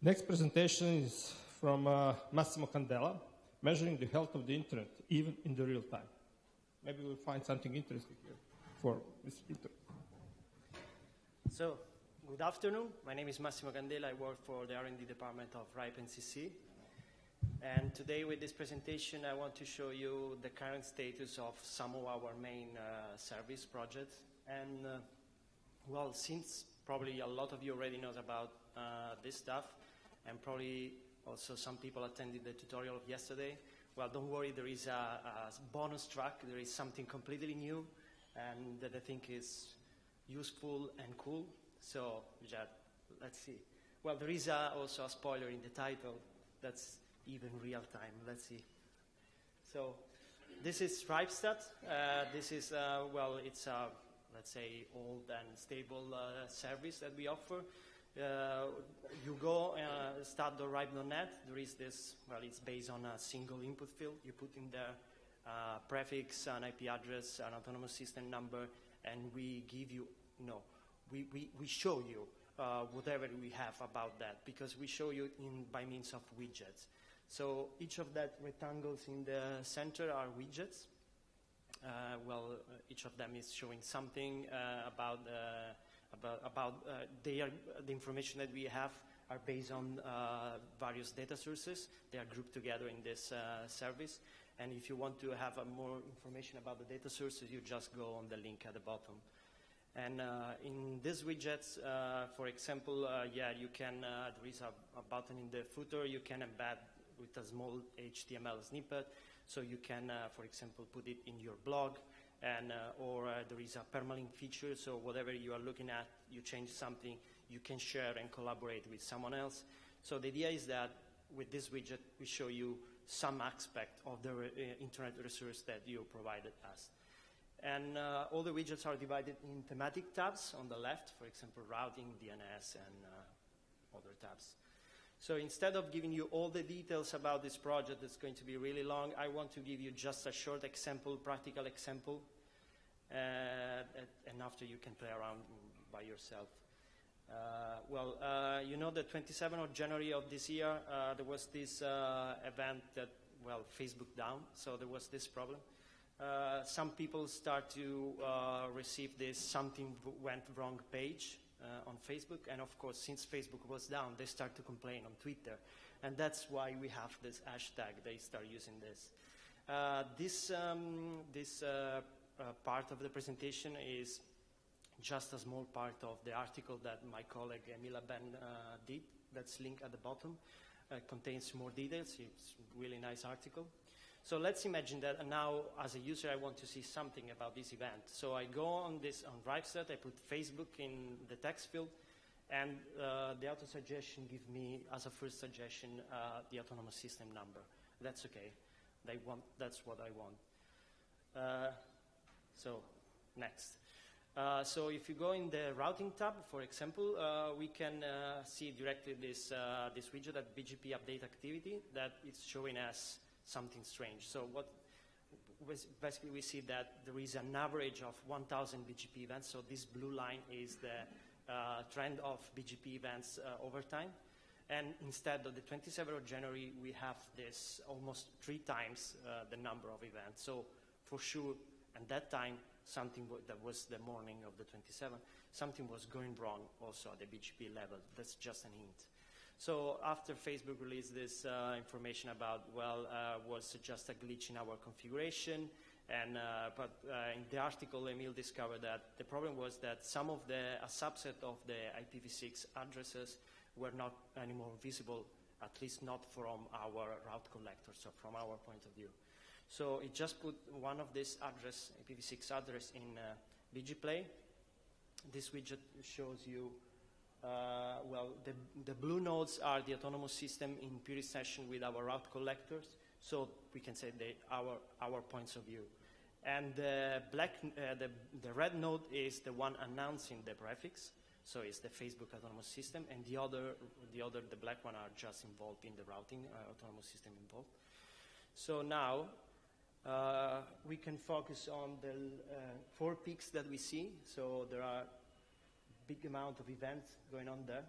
Next presentation is from Massimo Candela, measuring the health of the internet, even in the real time. Maybe we'll find something interesting here for this internet. So, good afternoon. My name is Massimo Candela. I work for the R&D department of RIPE NCC. And today with this presentation, I want to show you the current status of some of our main service projects. And, well, since probably a lot of you already knows about this stuff, and probably also some people attended the tutorial of yesterday, well, don't worry, there is a bonus track. There is something completely new, and that I think is useful and cool. So, let's see. Well, there is also a spoiler in the title that's even real time. Let's see. So, this is RIPEstat. This is, well, it's a, let's say, old and stable service that we offer. You go start.ripe.net. There is this, well, it's based on a single input field. You put in there prefix, an IP address, an autonomous system number, and we give you, we show you whatever we have about that, because we show you by means of widgets. So each of that rectangles in the center are widgets. Each of them is showing something about the information that we have are based on various data sources. They are grouped together in this service. And if you want to have more information about the data sources, you just go on the link at the bottom. And in these widgets, for example, you can, there is a button in the footer you can embed with a small HTML snippet. So you can, for example, put it in your blog, and or there is a permalink feature. So whatever you are looking at, you change something, you can share and collaborate with someone else. So the idea is that with this widget, we show you some aspect of the internet resource that you provided us. And all the widgets are divided in thematic tabs on the left, for example, routing, DNS, and other tabs. So instead of giving you all the details about this project that's going to be really long, I want to give you just a short example, practical example, and after you can play around by yourself. You know, the 27th of January of this year, there was this event that, well, Facebook down, so there was this problem. Some people start to receive this something went wrong page on Facebook, and of course, since Facebook was down, they start to complain on Twitter, and that's why we have this hashtag. They start using this. This part of the presentation is just a small part of the article that my colleague Emila Ben did. That's linked at the bottom. Contains more details. It's a really nice article. So let's imagine that now, as a user, I want to see something about this event. So I go on RIPEstat, I put Facebook in the text field, and the auto-suggestion gives me, as a first suggestion, the autonomous system number. That's okay. That's what I want. So next. So if you go in the routing tab, for example, we can see directly this widget at BGP Update activity that is showing us something strange. So basically we see that there is an average of 1,000 BGP events. So this blue line is the trend of BGP events over time. And instead of the 27th of January, we have this almost 3 times the number of events. So for sure, at that time, that was the morning of the 27th, something was going wrong also at the BGP level. That's just an hint. So after Facebook released this information about, was just a glitch in our configuration, and but in the article, Emil discovered that the problem was that a subset of the IPv6 addresses were not anymore visible, at least not from our route collector, so from our point of view. So it just put one of this address, IPv6 address, in BGPlay. This widget shows you the blue nodes are the autonomous system in pure session with our route collectors, so we can say our points of view. And the red node is the one announcing the prefix, so it's the Facebook autonomous system, and the black one are just involved in the routing autonomous system involved. So now we can focus on the 4 peaks that we see. So there are big amount of events going on there.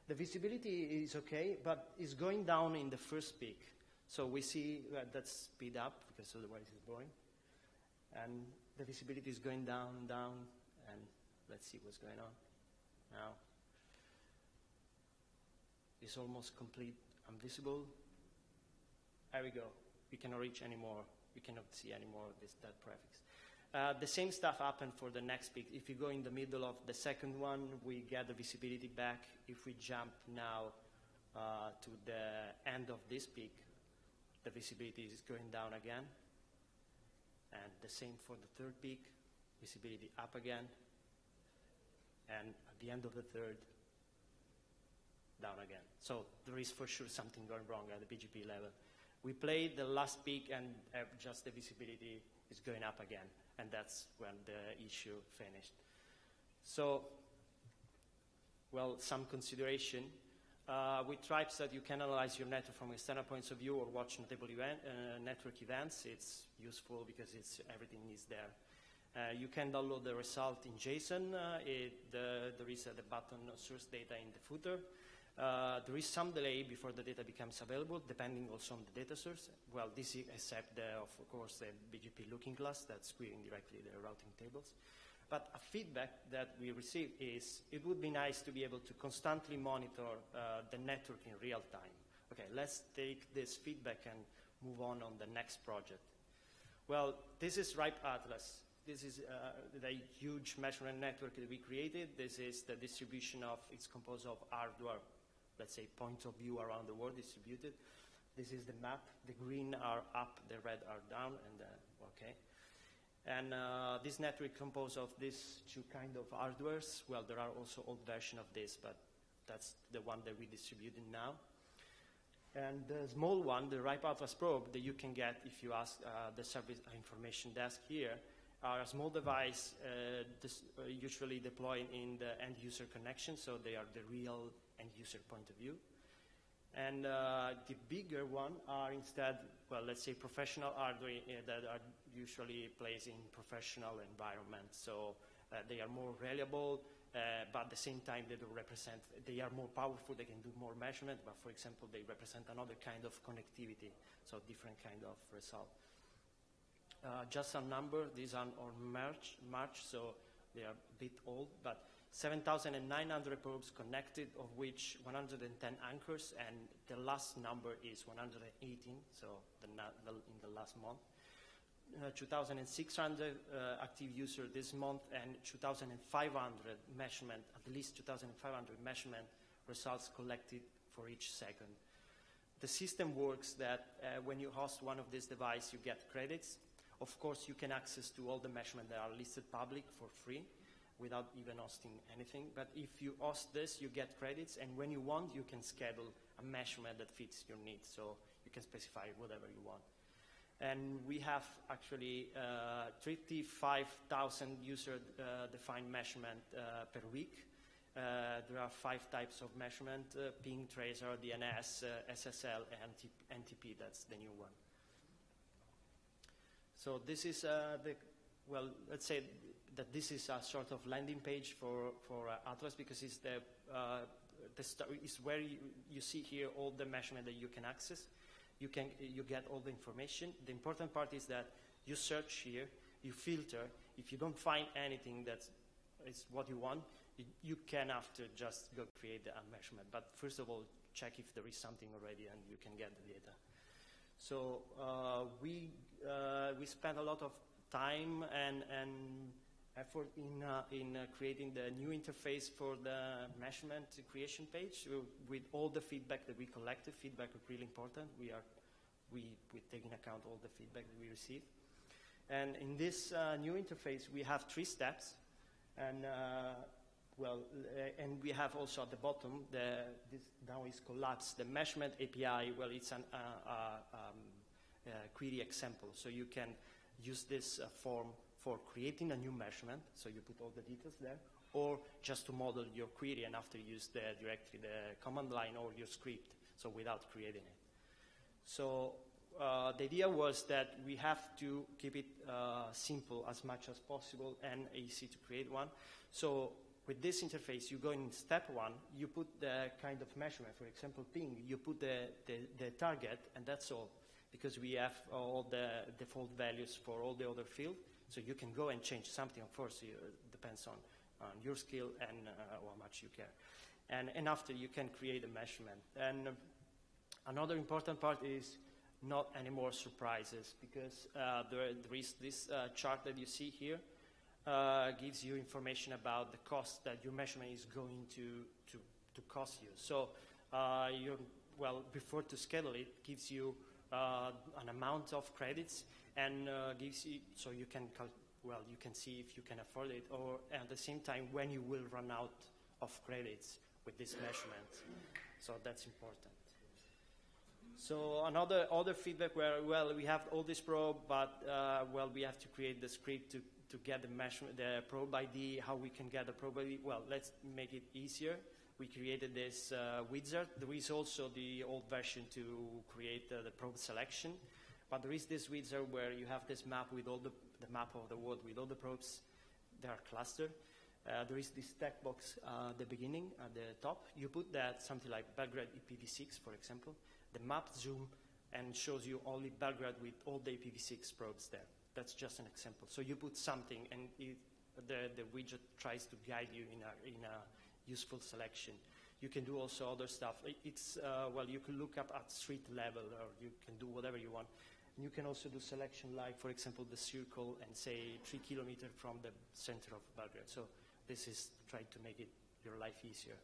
The visibility is okay, but it's going down in the first peak. So we see that speed up, because otherwise it's boring. And the visibility is going down, down, and let's see what's going on. Now, it's almost complete invisible. There we go. We cannot reach anymore. We cannot see anymore that prefix. The same stuff happened for the next peak. If you go in the middle of the second one, we get the visibility back. If we jump now to the end of this peak, the visibility is going down again. And the same for the third peak, visibility up again. And at the end of the third, down again. So there is for sure something going wrong at the BGP level. We played the last peak and just the visibility is going up again. And that's when the issue finished. So, well, some consideration. With tribes that you can analyze your network from external points of view or watch notable network events, it's useful because everything is there. You can download the result in JSON. There is the button source data in the footer. There is some delay before the data becomes available, depending also on the data source. Well, this is except, of course, the BGP looking glass that's querying directly the routing tables. But a feedback that we receive is it would be nice to be able to constantly monitor the network in real time. Okay, let's take this feedback and move on the next project. Well, this is RIPE Atlas. This is the huge measurement network that we created. This is the distribution of, it's composed of hardware, let's say, points of view around the world distributed. This is the map. The green are up, the red are down, and okay. And this network composed of these two kind of hardwares. Well, there are also old version of this, but that's the one that we distributed now. And the small one, the RIPE Atlas probe that you can get if you ask the service information desk here, are a small device usually deployed in the end user connection, so they are the real end user point of view. And the bigger one are instead, well, let's say professional hardware that are usually placed in professional environments. So they are more reliable, but at the same time they are more powerful, they can do more measurement, but for example, they represent another kind of connectivity, so different kind of result. Just a number, these are on March, so they are a bit old, but 7,900 probes connected, of which 110 anchors, and the last number is 118, so in the last month. 2,600 active users this month, and 2,500 measurement, at least 2,500 measurement results collected for each second. The system works that when you host one of these devices, you get credits. Of course, you can access to all the measurements that are listed public for free without even hosting anything. But if you host this, you get credits, and when you want, you can schedule a measurement that fits your needs. So you can specify whatever you want. And we have actually 35,000 user-defined measurement per week. There are 5 types of measurement, ping, tracer, DNS, SSL, and NTP, that's the new one. So this is well, let's say that this is a sort of landing page for Atlas, because it's it's where you see here all the measurement that you can access. You get all the information. The important part is that you search here, you filter. If you don't find anything that is what you want, you can after just go create a measurement. But first of all, check if there is something already, and you can get the data. So we spent a lot of time and effort in creating the new interface for the measurement creation page with all the feedback that we collected. Feedback is really important. We take into account all the feedback that we receive. And in this new interface, we have 3 steps. And and we have also at the bottom, this now is collapsed. The measurement API, well, it's a query example. So you can use this form for creating a new measurement. So you put all the details there, or just to model your query and after use directly the command line or your script, so without creating it. So the idea was that we have to keep it simple as much as possible and easy to create one. So with this interface, you go in step 1, you put the kind of measurement, for example, ping, you put the target, and that's all, because we have all the default values for all the other fields, so you can go and change something. Of course, it depends on your skill and how much you care. And after, you can create a measurement. And another important part is not any more surprises, because there is this chart that you see here, gives you information about the cost that your measurement is going to cost you. So before to schedule it, gives you an amount of credits, and gives you, so you can you can see if you can afford it, or at the same time when you will run out of credits with this measurement. So that's important. So other feedback where, well, we have all this probe, but we have to create the script to get the measurement, the probe ID. How we can get the probe ID? Well, let's make it easier. We created this wizard. There is also the old version to create the probe selection, but there is this wizard where you have this map with all the map of the world with all the probes. They are clustered. There is this text box at the beginning, at the top. You put that something like Belgrade IPv6, for example. The map zoom and shows you only Belgrade with all the IPv6 probes there. That's just an example. So you put something, and the widget tries to guide you in a useful selection. You can do also other stuff. You can look up at street level, or you can do whatever you want. And you can also do selection like, for example, the circle and say 3 kilometers from the center of Belgrade. So this is trying to make your life easier.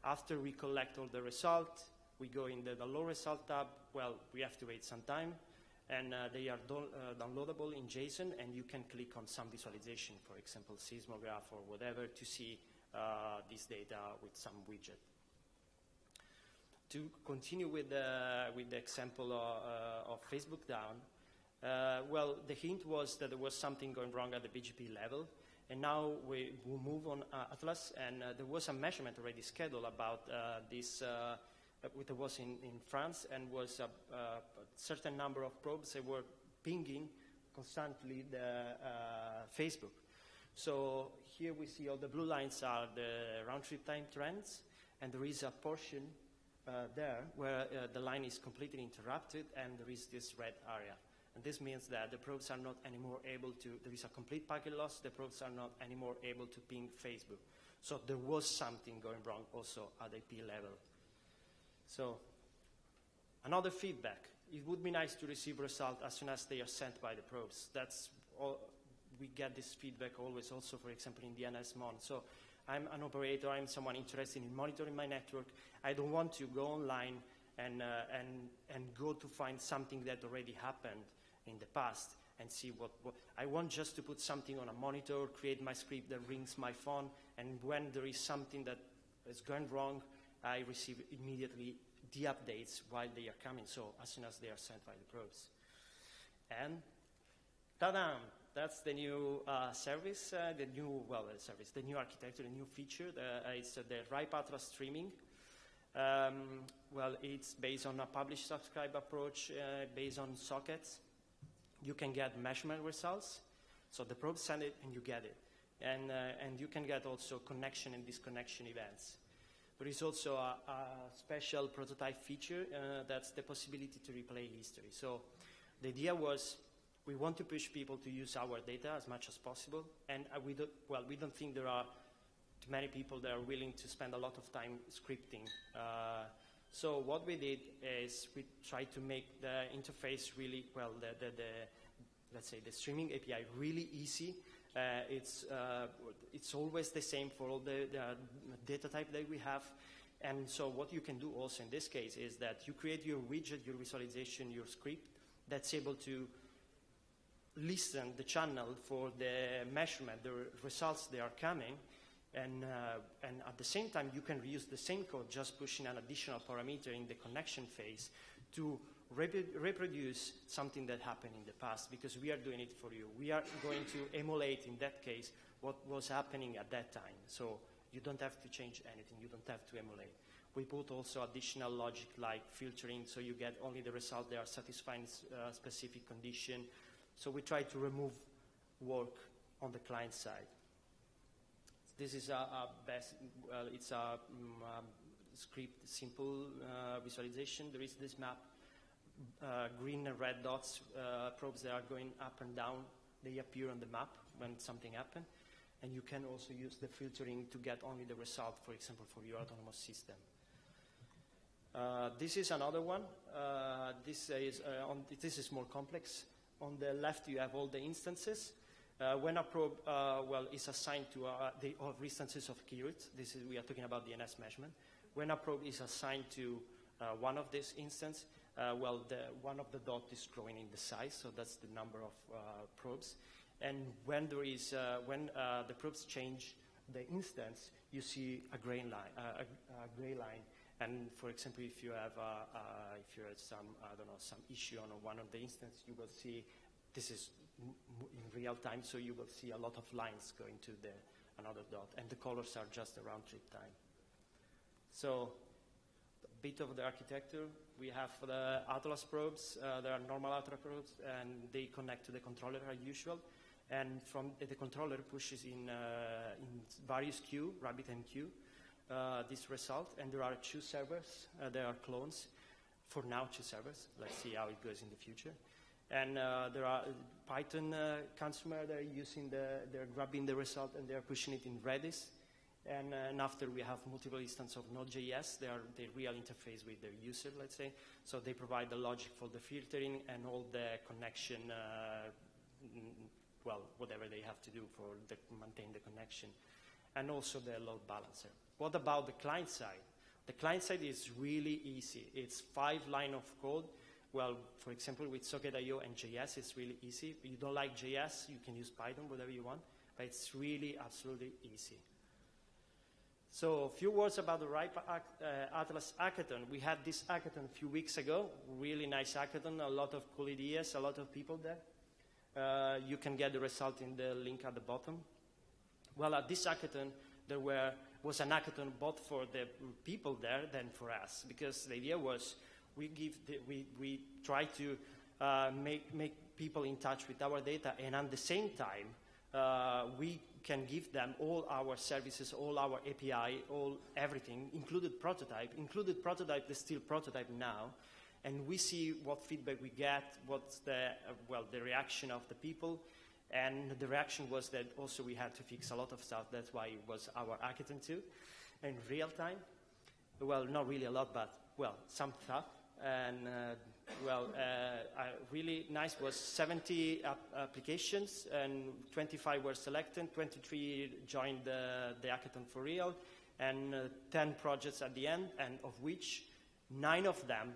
After we collect all the results, we go in the low result tab. Well, we have to wait some time, and they are downloadable in JSON, and you can click on some visualization, for example, seismograph or whatever, to see this data with some widget. To continue with the example of Facebook down, the hint was that there was something going wrong at the BGP level, and now we move on Atlas, and there was a measurement already scheduled about this. It was in France, and was a certain number of probes that were pinging constantly the Facebook. So here we see all the blue lines are the round-trip time trends, and there is a portion there where the line is completely interrupted, and there is this red area. And this means that the probes are not anymore able to, there is a complete packet loss, the probes are not anymore able to ping Facebook. So there was something going wrong also at IP level. So another feedback, it would be nice to receive results as soon as they are sent by the probes. That's all, we get this feedback always also, for example, in the NSMon. So I'm an operator, I'm someone interested in monitoring my network. I don't want to go online and go to find something that already happened in the past and see what I want just to put something on a monitor, create my script that rings my phone, and when there is something that is going wrong, I receive immediately the updates while they are coming, so as soon as they are sent by the probes. And ta-da! That's the new service, the new architecture, the new feature. It's the RIPE Atlas streaming. It's based on a publish-subscribe approach, based on sockets. You can get measurement results. So the probe send it, and you get it. And you can get also connection and disconnection events. There is also a special prototype feature that's the possibility to replay history. So the idea was we want to push people to use our data as much as possible, and we don't think there are too many people that are willing to spend a lot of time scripting. So what we did is we tried to make the interface really, let's say the streaming API really easy. It's always the same for all the data type that we have. And so what you can do also in this case is that you create your widget, your visualization, your script that's able to listen the channel for the measurement, the results that are coming, and at the same time you can reuse the same code, just pushing an additional parameter in the connection phase to reproduce something that happened in the past, because we are doing it for you. We are going to emulate, in that case, what was happening at that time. So you don't have to change anything. You don't have to emulate. We put also additional logic like filtering, so you get only the results that are satisfying specific condition. So we try to remove work on the client side. This is it's a script, simple visualization. There is this map, green and red dots, probes that are going up and down. They appear on the map when something happens. And you can also use the filtering to get only the result, for example, for your autonomous system. This is another one. This is more complex. On the left, you have all the instances. When a probe is assigned to the instances of keywords, we are talking about DNS measurement. When a probe is assigned to one of these instances, one of the dots is growing in the size, so that's the number of probes. And when there is the probes change the instance, you see a gray line. And for example, if you have some issue on one of the instances, you will see this is in real time, so you will see a lot of lines going to another dot, and the colors are just a round trip time. So a bit of the architecture. We have the Atlas probes. There are normal Atlas probes, and they connect to the controller as usual. And from the controller pushes in various queue, RabbitMQ, this result. And there are 2 servers. There are clones. For now, 2 servers. Let's see how it goes in the future. And there are Python consumer. They're grabbing the result and they're pushing it in Redis. And after we have multiple instances of Node.js, they are the real interface with their user, let's say. So they provide the logic for the filtering and all the connection, whatever they have to do to maintain the connection. And also the load balancer. What about the client side? The client side is really easy. It's 5 lines of code. Well, for example, with Socket.io and JS, it's really easy. If you don't like JS, you can use Python, whatever you want. But it's really absolutely easy. So a few words about the RIPE Atlas hackathon. We had this hackathon a few weeks ago. Really nice hackathon, a lot of cool ideas, a lot of people there. You can get the result in the link at the bottom. Well, at this hackathon, there was an hackathon both for the people there than for us, because the idea was we try to make people in touch with our data, and at the same time, we can give them all our services, all our API, everything, included prototype. Included prototype is still prototype now, and we see what feedback we get, what's the reaction of the people, and the reaction was that also we had to fix a lot of stuff. That's why it was our hackathon too, in real time. Well, not really a lot, but some stuff. And really nice was 70 applications, and 25 were selected, 23 joined the hackathon for real, and 10 projects at the end, and of which 9 of them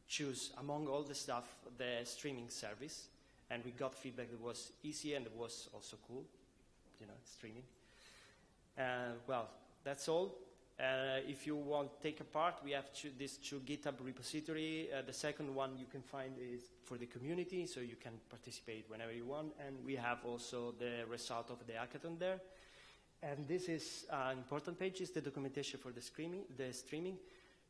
choose, among all the stuff, the streaming service. And we got feedback that was easy and it was also cool, streaming. That's all. If you want to take a part, we have these 2 GitHub repository. The second one you can find is for the community, so you can participate whenever you want. And we have also the result of the hackathon there. And this is an important page, is the documentation for the streaming.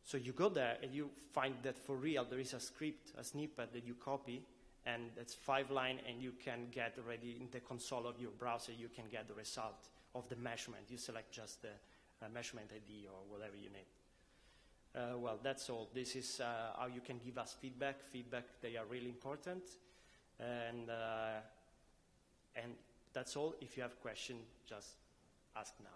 So you go there and you find that for real there is a script, a snippet that you copy, and it's 5 lines, and you can get already in the console of your browser, you can get the result of the measurement. You select just the measurement ID or whatever you need. That's all. This is how you can give us feedback. They are really important. And that's all. If you have questions, just ask now.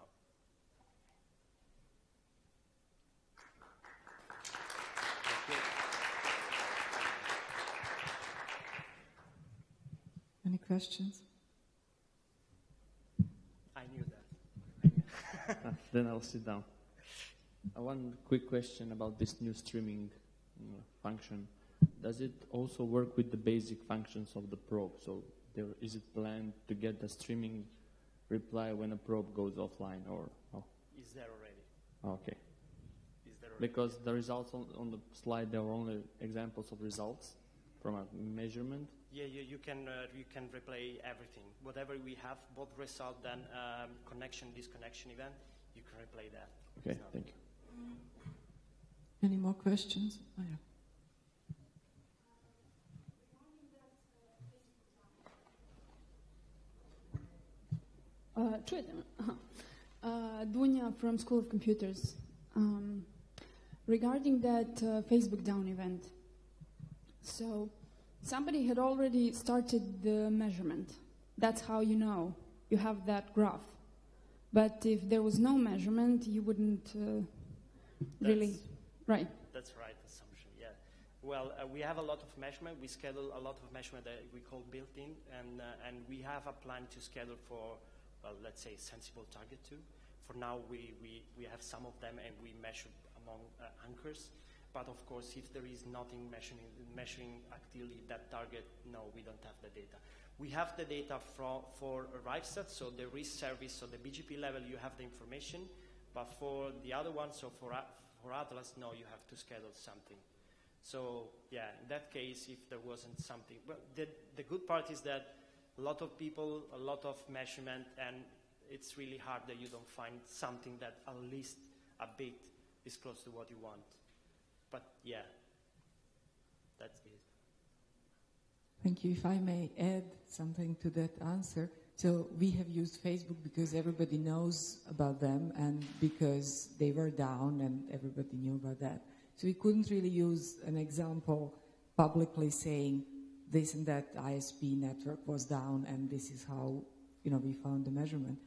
Any questions? I knew that. Then I'll sit down. One quick question about this new streaming function. Does it also work with the basic functions of the probe? So is it planned to get the streaming reply when a probe goes offline, or no? Is there already? Okay. Is there already? Because the results on the slide, there were only examples of results from a measurement. Yeah, you can replay everything. Whatever we have, both result and connection, disconnection event, you can replay that. Okay, thank you. Any more questions? Oh, yeah. Dunya from School of Computers. Regarding that Facebook down event, so somebody had already started the measurement. That's how you know. You have that graph. But if there was no measurement, you wouldn't really... Right. That's right assumption, yeah. Well, we have a lot of measurement. We schedule a lot of measurement that we call built-in, and we have a plan to schedule for, well, let's say, sensible target too. For now, we have some of them, and we measure among anchors. But of course, if there is nothing measuring actively that target, no, we don't have the data. We have the data for ArriveSat, so the risk service, so the BGP level, you have the information. But for the other one, so for Atlas, no, you have to schedule something. So yeah, in that case, if there wasn't something, but the good part is that a lot of people, a lot of measurement, and it's really hard that you don't find something that at least a bit is close to what you want. But yeah, that's it. Thank you. If I may add something to that answer. So we have used Facebook because everybody knows about them and because they were down and everybody knew about that. So we couldn't really use an example publicly saying this and that ISP network was down and this is how, we found the measurement.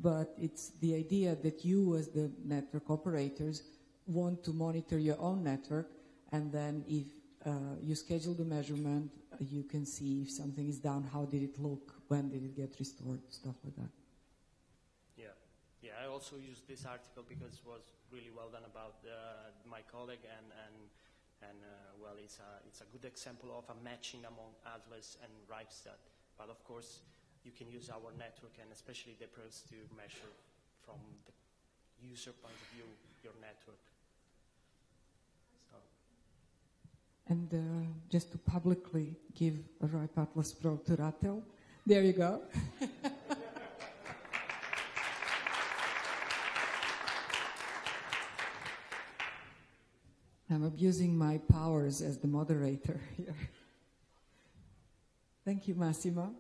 But it's the idea that you as the network operators want to monitor your own network, and then if you schedule the measurement, you can see if something is down, how did it look, when did it get restored, stuff like that. Yeah, I also used this article because it was really well done about my colleague, and well, it's a good example of a matching among Atlas and ArriveSat. But of course, you can use our network and especially the pros to measure from the user point of view your network. And just to publicly give a RIPE Atlas Pro to Ratel. There you go. I'm abusing my powers as the moderator here. Thank you, Massimo.